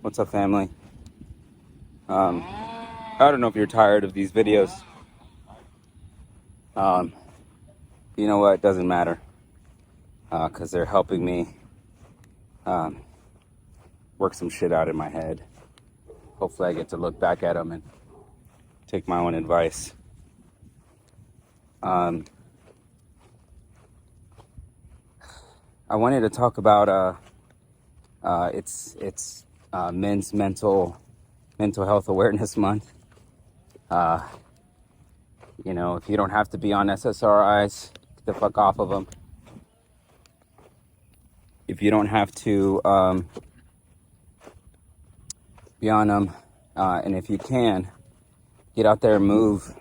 What's up, family? I don't know if you're tired of these videos. Um, you know what? It doesn't matter because they're helping me um, work some shit out in my head. Hopefully, I get to look back at them and take my own advice. I wanted to talk about it's Men's Mental Health Awareness Month. If you don't have to be on SSRIs, get the fuck off of them. If you don't have to be on them, and if you can, get out there and move.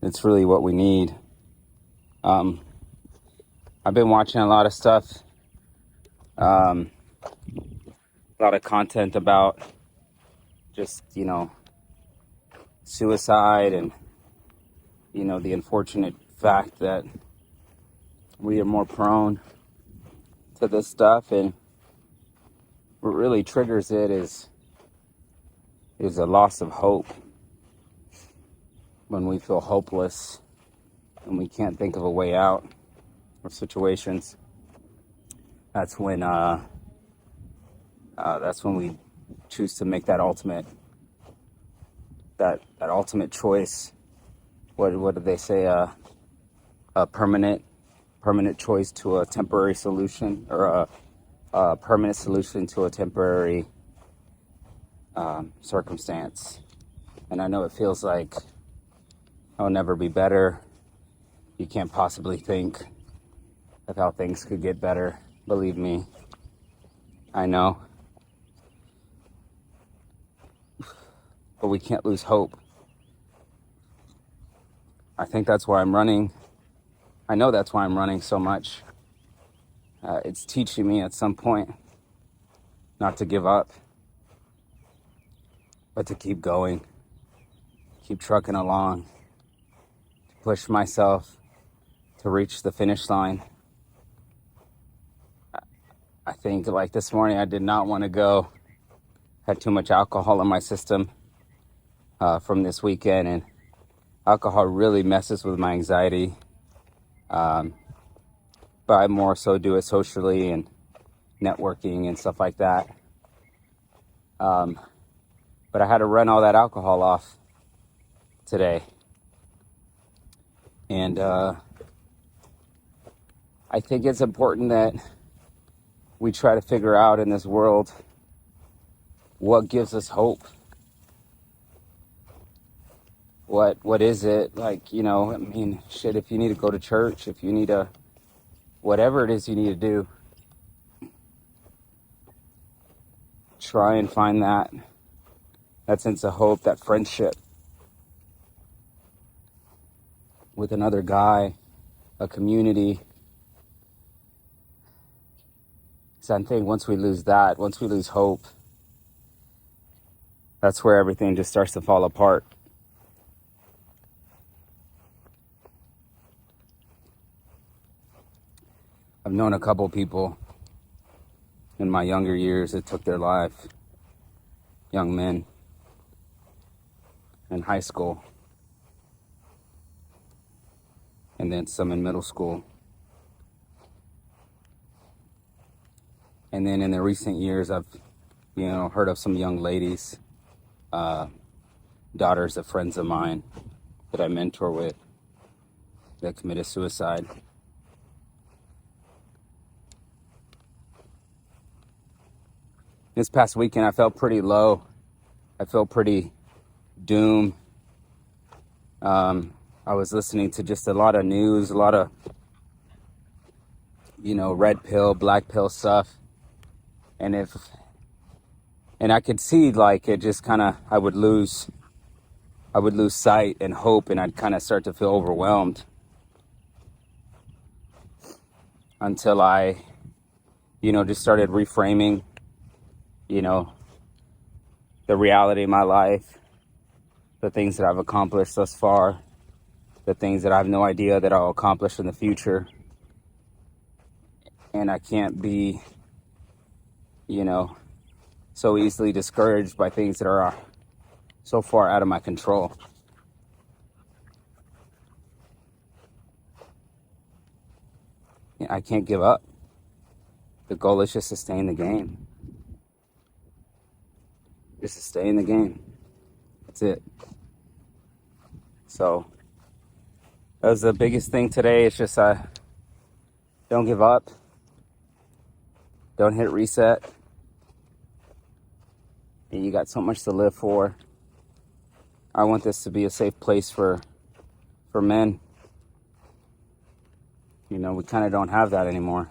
It's really what we need. I've been watching a lot of stuff, a lot of content about just, suicide and, the unfortunate fact that we are more prone to this stuff. And what really triggers it is a loss of hope. When we feel hopeless and we can't think of a way out of situations, that's when we choose to make that ultimate choice. What did they say? A permanent choice to a temporary solution, or a permanent solution to a temporary circumstance. And I know it feels like I'll never be better. You can't possibly think of how things could get better. Believe me, I know. But we can't lose hope. I think that's why I'm running. I know that's why I'm running so much. It's teaching me at some point not to give up, but to keep going, keep trucking along, to push myself to reach the finish line. I think like this morning, I did not want to go. Had too much alcohol in my system from this weekend, and alcohol really messes with my anxiety. But I more so do it socially and networking and stuff like that. But I had to run all that alcohol off today. And I think it's important that we try to figure out in this world what gives us hope. What is it? Like, shit, if you need to go to church, if you need to, whatever it is you need to do, try and find that sense of hope, that friendship with another guy, a community. So I think once we lose hope, that's where everything just starts to fall apart. I've known a couple people in my younger years that took their life, young men in high school, and then some in middle school. And then in the recent years, I've, heard of some young ladies, daughters of friends of mine that I mentor with, that committed suicide. This past weekend, I felt pretty low. I felt pretty doom. I was listening to just a lot of news, a lot of, red pill, black pill stuff. And I could see like it just kind of, I would lose sight and hope, and I'd kind of start to feel overwhelmed until I, just started reframing, the reality of my life, the things that I've accomplished thus far, the things that I have no idea that I'll accomplish in the future. And I can't be, you know, so easily discouraged by things that are so far out of my control. I can't give up. The goal is just to stay in the game. Just to stay in the game. That's it. So that was the biggest thing today. It's just don't give up. Don't hit reset. And you got so much to live for. I want this to be a safe place for men. You know, we kind of don't have that anymore.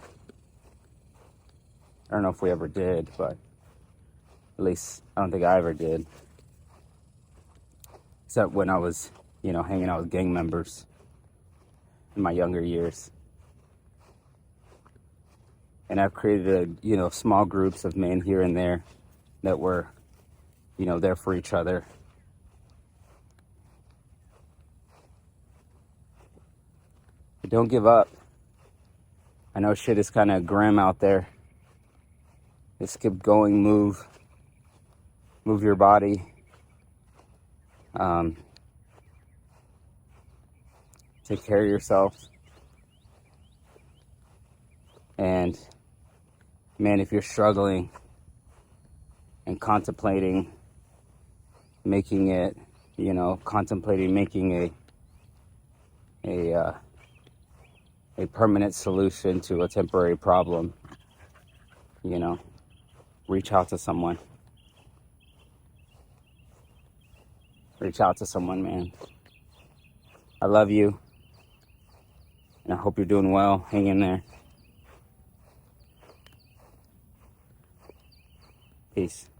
I don't know if we ever did, but at least I don't think I ever did. Except when I was, you know, hanging out with gang members in my younger years. And I've created, you know, small groups of men here and there that were, you know, there for each other. But don't give up. I know shit is kind of grim out there. Just keep going, move your body. Take care of yourself. And man, if you're struggling and contemplating making it, you know, contemplating making a permanent solution to a temporary problem, you know, reach out to someone. Reach out to someone, man. I love you. And I hope you're doing well. Hang in there. Peace.